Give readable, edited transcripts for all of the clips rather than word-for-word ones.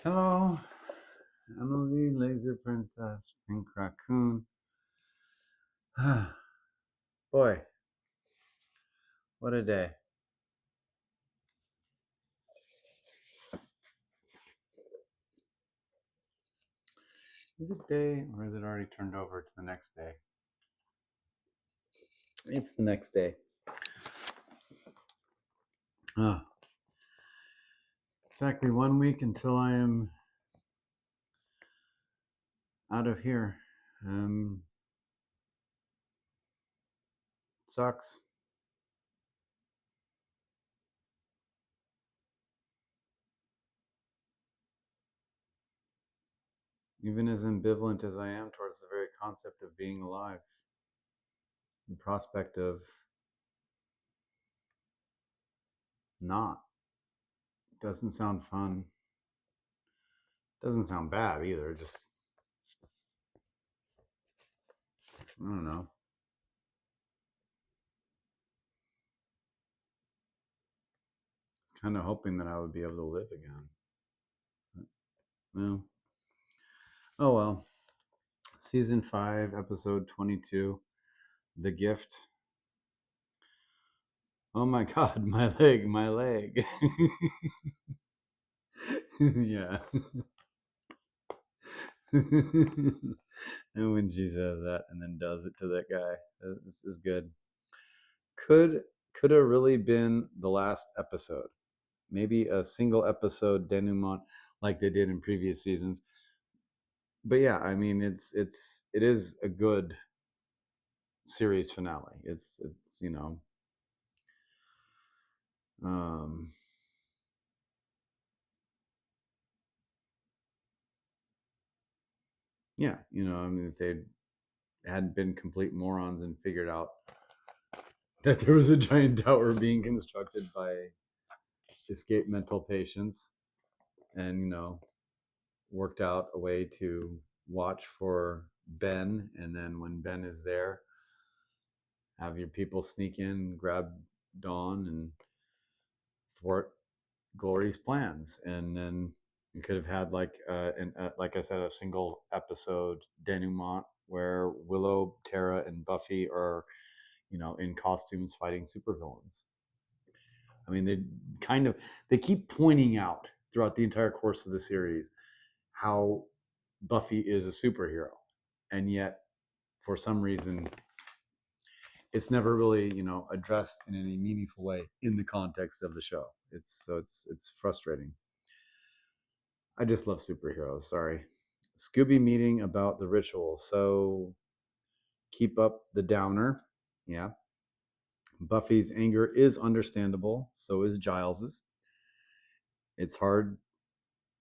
Hello, Emily, Laser Princess, Pink Raccoon. Boy, what a day. Is it day or is it already turned over to the next day? It's the next day. Exactly 1 week until I am out of here. Sucks. Even as ambivalent as I am towards the very concept of being alive, the prospect of not doesn't sound fun. Doesn't sound bad either. Just, I don't know. Kind of hoping that I would be able to live again. But, well, oh well. Season 5, episode 22, The Gift. Oh my god, my leg, my leg. Yeah. And when she says that and then does it to that guy, this is good. Could have really been the last episode. Maybe a single episode denouement like they did in previous seasons. But yeah, I mean it is a good series finale. It's um yeah, I mean if they hadn't been complete morons and figured out that there was a giant tower being constructed by escaped mental patients and worked out a way to watch for Ben, and then when Ben is there, have your people sneak in, grab Dawn, and thwart Glory's plans. And then you could have had like I said, a single episode denouement where Willow, Tara, and Buffy are, in costumes fighting supervillains. I mean, they keep pointing out throughout the entire course of the series how Buffy is a superhero, and yet for some reason it's never really addressed in any meaningful way in the context of the show. It's frustrating. I just love superheroes. Sorry. Scooby meeting about the ritual. So keep up the downer. Yeah. Buffy's anger is understandable. So is Giles's. It's hard.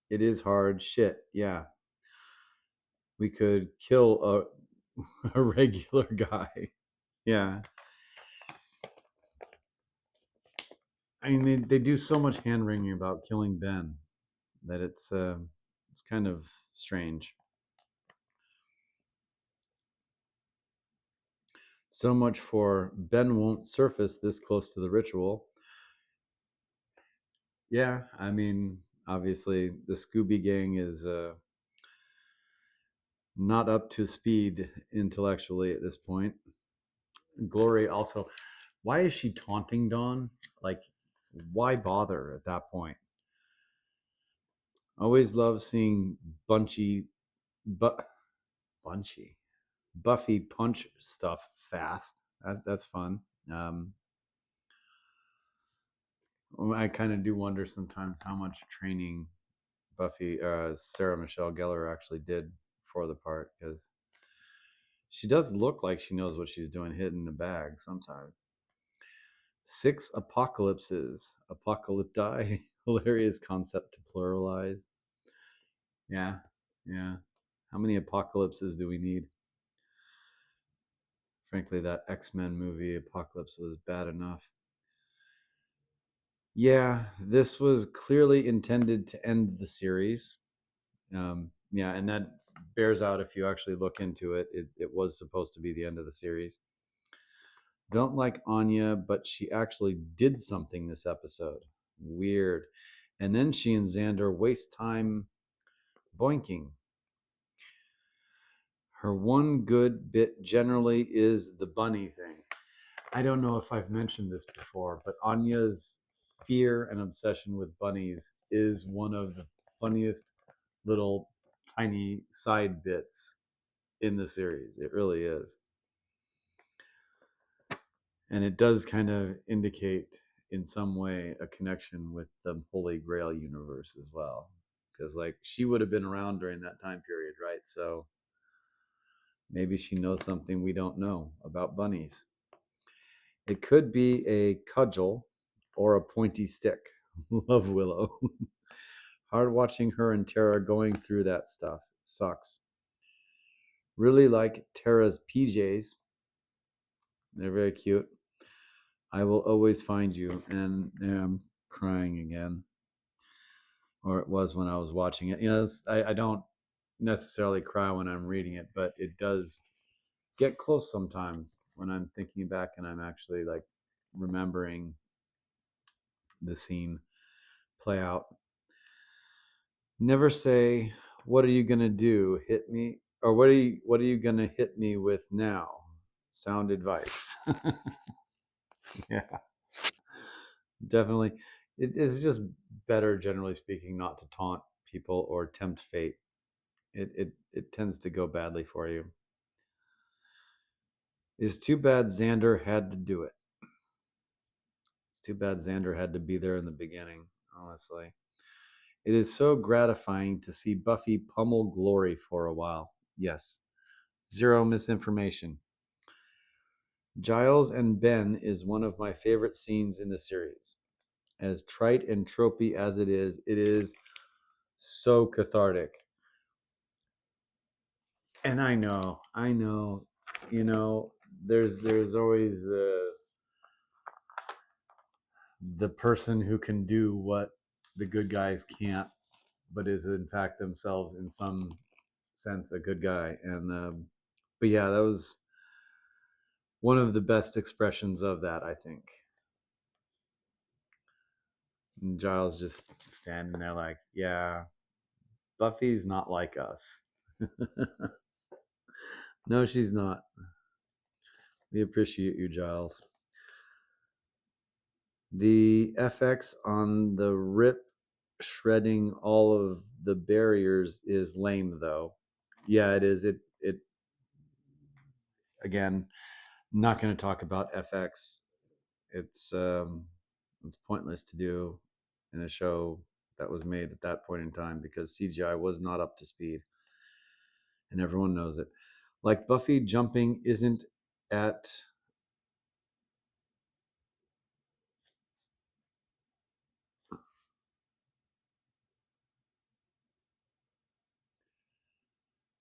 It is hard. Shit. Yeah. We could kill a regular guy. Yeah. I mean, they do so much hand wringing about killing Ben that it's kind of strange. So much for Ben won't surface this close to the ritual. Yeah, I mean, obviously the Scooby Gang is not up to speed intellectually at this point. Glory also, why is she taunting Dawn? Like, why bother at that point? Always love seeing but Bunchy, Buffy punch stuff fast. That's fun. Um, I kind of do wonder sometimes how much training Buffy, Sarah Michelle Gellar actually did for the part, because she does look like she knows what she's doing, hidden in the bag sometimes. 6 apocalypses, apocalypti, hilarious concept to pluralize. Yeah, yeah. How many apocalypses do we need? Frankly, that X-Men movie Apocalypse was bad enough. Yeah, this was clearly intended to end the series. Yeah, and that bears out if you actually look into it. It was supposed to be the end of the series. Don't like Anya, but she actually did something this episode. Weird. And then she and Xander waste time Boinking. Her one good bit generally is the bunny thing. I don't know if I've mentioned this before, but Anya's fear and obsession with bunnies is one of the funniest little tiny side bits in the series. It really is. And it does kind of indicate in some way a connection with the Holy Grail universe as well. Because like she would have been around during that time period, right? So maybe she knows something we don't know about bunnies. It could be a cudgel or a pointy stick. Love Willow. Hard watching her and Tara going through that stuff. It sucks. Really like Tara's PJs. They're very cute. I will always find you. And I'm crying again. Or it was when I was watching it. You know, I don't necessarily cry when I'm reading it, but it does get close sometimes when I'm thinking back and I'm actually like remembering the scene play out. Never say, "What are you gonna do? Hit me?" Or what are you gonna hit me with now? Sound advice. Yeah, definitely. It is just better, generally speaking, not to taunt people or tempt fate. It tends to go badly for you. It's too bad Xander had to do it. It's too bad Xander had to be there in the beginning, honestly. It is so gratifying to see Buffy pummel Glory for a while. Yes. Zero misinformation. Giles and Ben is one of my favorite scenes in the series. As trite and tropey as it is so cathartic. And I know, you know, there's always the person who can do what the good guys can't, but is in fact themselves in some sense a good guy. And but yeah, that was one of the best expressions of that, I think. And Giles just standing there like, yeah, Buffy's not like us. No, she's not. We appreciate you, Giles. The FX on the rip shredding all of the barriers is lame, though. Yeah, it is. It again, not going to talk about FX. It's pointless to do in a show that was made at that point in time because CGI was not up to speed, and everyone knows it. Like Buffy jumping isn't at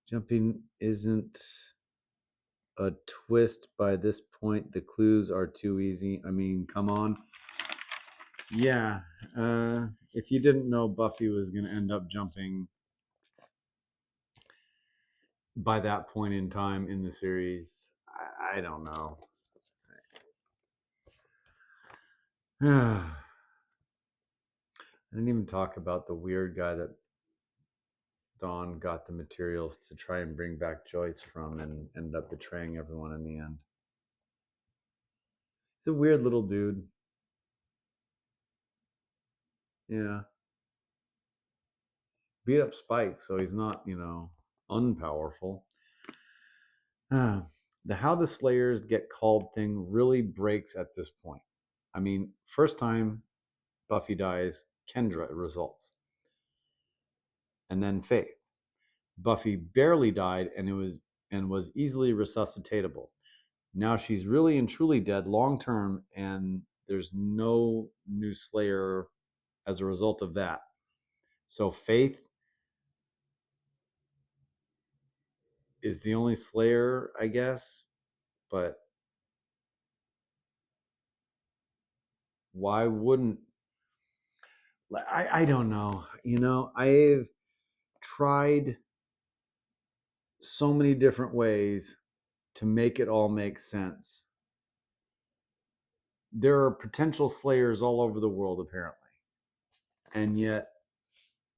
jumping isn't a twist by this point. The clues are too easy. I mean, come on. Yeah. If you didn't know Buffy was going to end up jumping by that point in time in the series, I don't know. I didn't even talk about the weird guy that Dawn got the materials to try and bring back Joyce from and ended up betraying everyone in the end. He's a weird little dude. Yeah. Beat up Spike, so he's not, unpowerful. The how the Slayers get called thing really breaks at this point. I mean, first time Buffy dies, Kendra results. And then Faith. Buffy barely died and was easily resuscitatable. Now she's really and truly dead long term, and there's no new Slayer as a result of that. So Faith is the only Slayer, I guess, but why wouldn't I don't know. I've tried so many different ways to make it all make sense. There are potential Slayers all over the world, apparently. And yet